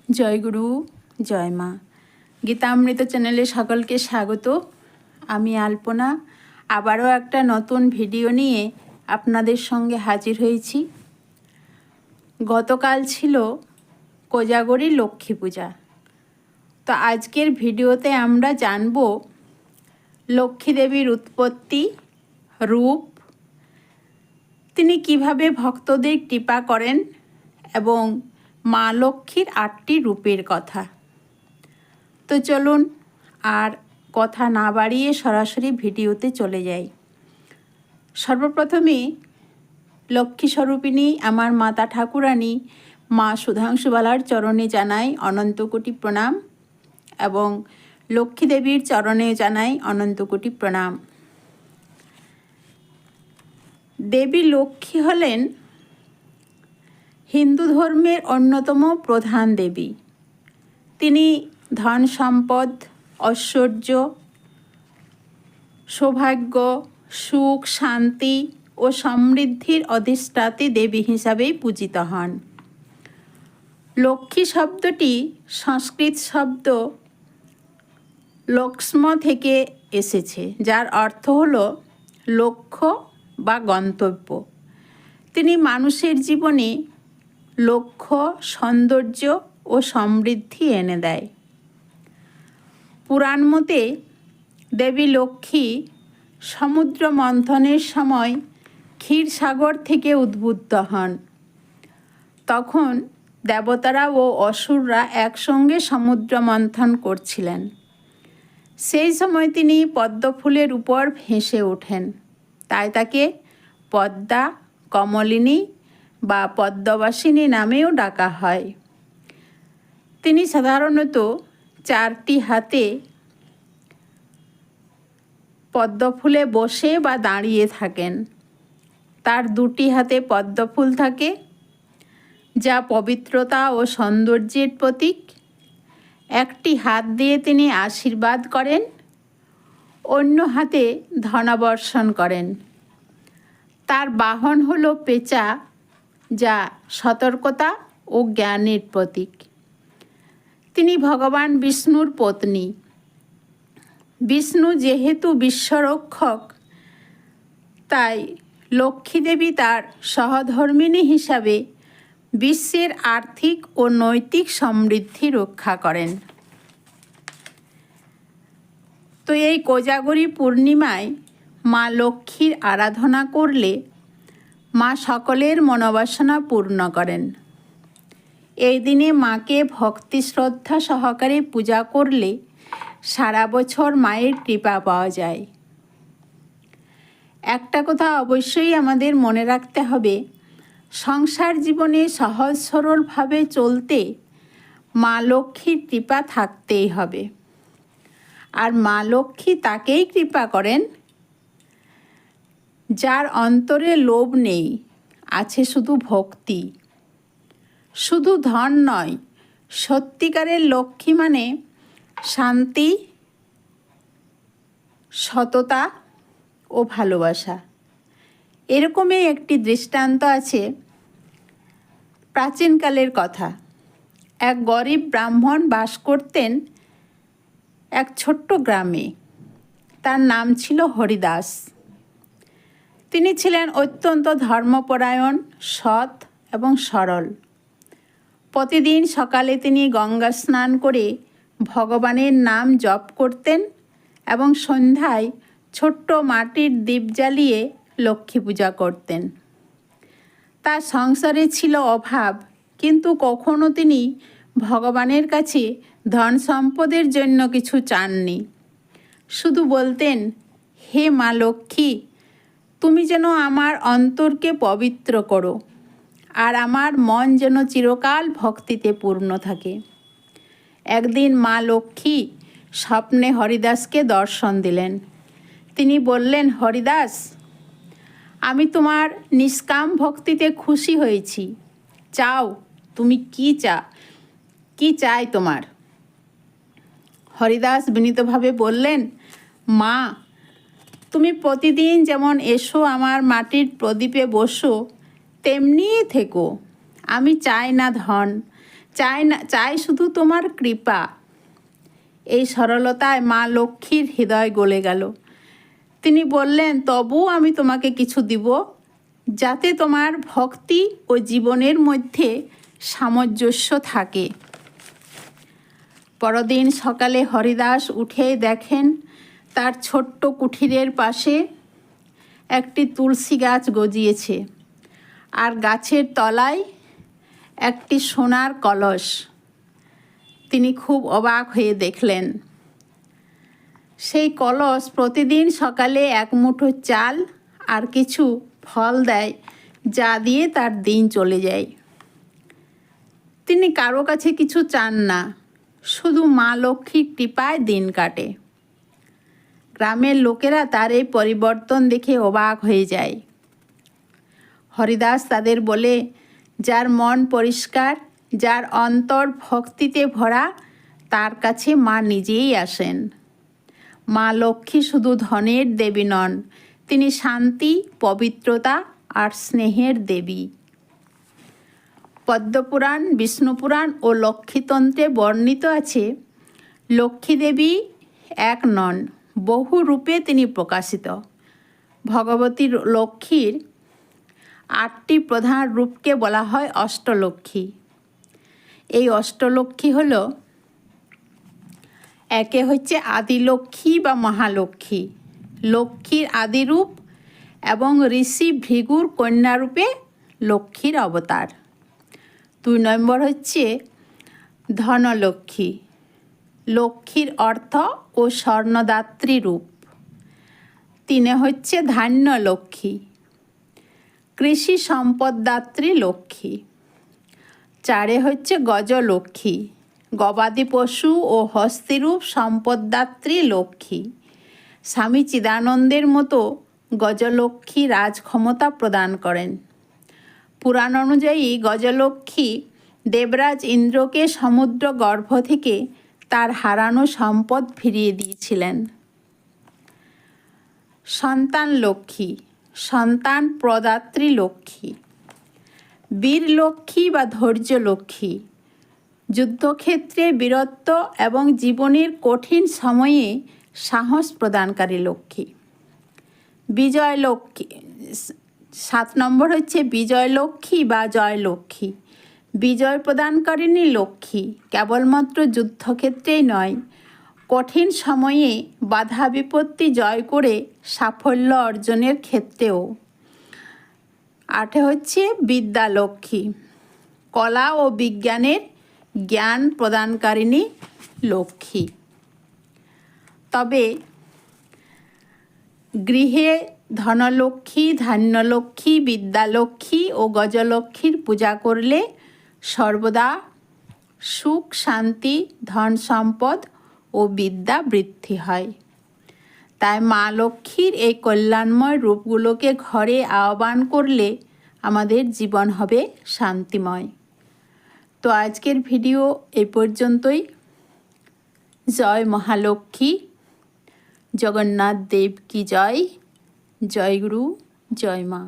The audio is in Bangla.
জয় গুরু, জয় মা। গীতামৃত চ্যানেলে সকলকে স্বাগত। আমি আলপনা আবারও একটা নতুন ভিডিও নিয়ে আপনাদের সঙ্গে হাজির হয়েছি। গতকাল ছিল কোজাগরী লক্ষ্মী পূজা। তো আজকের ভিডিওতে আমরা জানব লক্ষ্মী দেবীর উৎপত্তি, রূপ, তিনি কিভাবে ভক্তদের কৃপা করেন এবং মা লক্ষ্মীর 8টি রূপের কথা। তো চলুন আর কথা না বাড়িয়ে সরাসরি ভিডিওতে চলে যাই। সর্বপ্রথমে লক্ষ্মী স্বরূপিণী আমার মাতা ঠাকুরানী মা সুধাংশুবালার চরণে জানাই অনন্ত কোটি প্রণাম এবং লক্ষ্মী দেবীর চরণে জানাই অনন্ত কোটি প্রণাম। দেবী লক্ষ্মী হলেন হিন্দু ধর্মের অন্যতম প্রধান দেবী। তিনি ধন সম্পদ, ঐশ্বর্য, সৌভাগ্য, সুখ, শান্তি ও সমৃদ্ধির অধিষ্ঠাত্রী দেবী হিসাবেই পূজিত হন। লক্ষ্মী শব্দটি সংস্কৃত শব্দ লক্ষ্ম থেকে এসেছে, যার অর্থ হল লক্ষ্য বা গন্তব্য। তিনি মানুষের জীবনে লক্ষ্য, সৌন্দর্য ও সমৃদ্ধি এনে দেয়। পুরাণ মতে দেবী লক্ষ্মী সমুদ্র মন্থনের সময় ক্ষীরসাগর থেকে উদ্বুদ্ধ হন। তখন দেবতারা ও অসুররা একসঙ্গে সমুদ্র মন্থন করছিলেন। সেই সময় তিনি পদ্মফুলের উপর ভেসে ওঠেন, তাই তাকে পদ্মা, কমলিনী বা পদ্মবাসিনী নামেও ডাকা হয়। তিনি সাধারণত 4টি হাতে পদ্মফুলে বসে বা দাঁড়িয়ে থাকেন। তার 2টি হাতে পদ্মফুল থাকে, যা পবিত্রতা ও সৌন্দর্যের প্রতীক। একটি হাত দিয়ে তিনি আশীর্বাদ করেন, অন্য হাতে ধনাবর্ষণ করেন। তার বাহন হলো পেঁচা, যা সতর্কতা ও জ্ঞানের প্রতীক। তিনি ভগবান বিষ্ণুর পত্নী। বিষ্ণু যেহেতু বিশ্বরক্ষক, তাই লক্ষ্মী দেবী তার সহধর্মিণী হিসাবে বিশ্বের আর্থিক ও নৈতিক সমৃদ্ধি রক্ষা করেন। তো এই কোজাগরী পূর্ণিমায় মা লক্ষ্মীর আরাধনা করলে মা সকলের মনোবাসনা পূর্ণ করেন। এই দিনে মাকে ভক্তি শ্রদ্ধা সহকারে পূজা করলে সারা বছর মায়ের কৃপা পাওয়া যায়। একটা কথা অবশ্যই আমাদের মনে রাখতে হবে, সংসার জীবনে সহজ সরলভাবে চলতে মা লক্ষ্মীর কৃপা থাকতেই হবে। আর মা লক্ষ্মী তাকেই কৃপা করেন যার অন্তরে লোভ নেই, আছে শুধু ভক্তি। শুধু ধন নয়, সত্যিকারের লক্ষ্মী মানে শান্তি, সততা ও ভালোবাসা। এরকমই একটি দৃষ্টান্ত আছে প্রাচীনকালের কথা। এক গরিব ব্রাহ্মণ বাস করতেন এক ছোট্ট গ্রামে। তার নাম ছিল হরিদাস। তিনি ছিলেন অত্যন্ত ধর্মপরায়ণ, সৎ এবং সরল। প্রতিদিন সকালে তিনি গঙ্গা স্নান করে ভগবানের নাম জপ করতেন এবং সন্ধ্যায় ছোট্ট মাটির দীপ জ্বালিয়ে লক্ষ্মী পূজা করতেন। তার সংসারে ছিল অভাব, কিন্তু কখনো তিনি ভগবানের কাছে ধন সম্পদের জন্য কিছু চাননি। শুধু বলতেন, হে মা লক্ষ্মী, তুমি যেন আমার অন্তরকে পবিত্র করো আর আমার মন যেন চিরকাল ভক্তিতে পূর্ণ থাকে। একদিন মা লক্ষ্মী স্বপ্নে হরিদাসকে দর্শন দিলেন। তিনি বললেন, হরিদাস, আমি তোমার নিষ্কাম ভক্তিতে খুশি হয়েছি। চাও, তুমি কি চাই তোমার? হরিদাস বিনীতভাবে বললেন, মা, তুমি প্রতিদিন যেমন এসো আমার মাটির প্রদীপে বসো, তেমনিই থেকো। আমি চাই না ধন, চাই শুধু তোমার কৃপা। এই সরলতায় মা লক্ষ্মীর হৃদয় গলে গেল। তিনি বললেন, তবু আমি তোমাকে কিছু দিব, যাতে তোমার ভক্তি ও জীবনের মধ্যে সামঞ্জস্য থাকে। পরদিন সকালে হরিদাস উঠে দেখেন তার ছোট্ট কুঠিরের পাশে একটি তুলসী গাছ গজিয়েছে, আর গাছের তলায় একটি সোনার কলস। তিনি খুব অবাক হয়ে দেখলেন, সেই কলস প্রতিদিন সকালে এক মুঠো চাল আর কিছু ফল দেয়, যা দিয়ে তার দিন চলে যায়। তিনি কারো কাছে কিছু চান না, শুধু মা লক্ষ্মীর কৃপায় দিন কাটে। গ্রামের লোকেরা তার এই পরিবর্তন দেখে অবাক হয়ে যায়। হরিদাস তাদের বলে, যার মন পরিষ্কার, যার অন্তর ভক্তিতে ভরা, তার কাছে মা নিজেই আসেন। মা লক্ষ্মী শুধু ধনের দেবী নন, তিনি শান্তি, পবিত্রতা আর স্নেহের দেবী। পদ্মপুরাণ, বিষ্ণুপুরাণ ও লক্ষ্মীতন্ত্রে বর্ণিত আছে, লক্ষ্মী দেবী এক নন, বহু রূপে তিনি প্রকাশিত। ভগবতী লক্ষ্মীর 8টি প্রধান রূপকে বলা হয় অষ্টলক্ষ্মী। এই অষ্টলক্ষ্মী হল, একে হচ্ছে আদিলক্ষ্মী বা মহালক্ষ্মী, লক্ষ্মীর আদিরূপ এবং ঋষি ভৃগুর কন্যারূপে লক্ষ্মীর অবতার। 2 নম্বর হচ্ছে ধনলক্ষ্মী, লক্ষ্মীর অর্থ ও স্বর্ণদাত্রী রূপ। 3 হচ্ছে ধান্য লক্ষ্মী, কৃষি সম্পদদাত্রী লক্ষ্মী। 4 হচ্ছে গজলক্ষ্মী, গবাদি পশু ও হস্তিরূপ সম্পদদাত্রী লক্ষ্মী। স্বামী চিদানন্দের মতো গজলক্ষ্মী রাজক্ষমতা প্রদান করেন। পুরাণ অনুযায়ী গজলক্ষ্মী দেবরাজ ইন্দ্রকে সমুদ্র গর্ভ থেকে তার হারানো সম্পদ ফিরিয়ে দিয়েছিলেন। সন্তান লক্ষ্মী, সন্তান প্রদাত্রী লক্ষ্মী। বীর লক্ষ্মী বা ধৈর্য লক্ষ্মী, যুদ্ধক্ষেত্রে বীরত্ব এবং জীবনের কঠিন সময়ে সাহস প্রদানকারী লক্ষ্মী। বিজয় লক্ষ্মী, 7 নম্বর হচ্ছে বিজয় লক্ষ্মী বা জয় লক্ষ্মী, বিজয় প্রদানকারিণী লক্ষ্মী। কেবলমাত্র যুদ্ধক্ষেত্রেই নয়, কঠিন সময়ে বাধা বিপত্তি জয় করে সাফল্য অর্জনের ক্ষেত্রেও। 8 হচ্ছে বিদ্যা লক্ষ্মী, কলা ও বিজ্ঞানের জ্ঞান প্রদানকারিণী লক্ষ্মী। তবে গৃহে ধনলক্ষ্মী, ধান্যলক্ষ্মী, বিদ্যালক্ষ্মী ও গজলক্ষ্মীর পূজা করলে সর্বদা সুখ, শান্তি, ধন সম্পদ ও বিদ্যা বৃদ্ধি হয়। তাই মা লক্ষ্মীর এই কল্যাণময় রূপগুলোকে ঘরে আহ্বান করলে আমাদের জীবন হবে শান্তিময়। তো আজকের ভিডিও এই পর্যন্তই। জয় মহালক্ষ্মী, জগন্নাথ দেব কি জয়, জয় গুরু, জয় মা।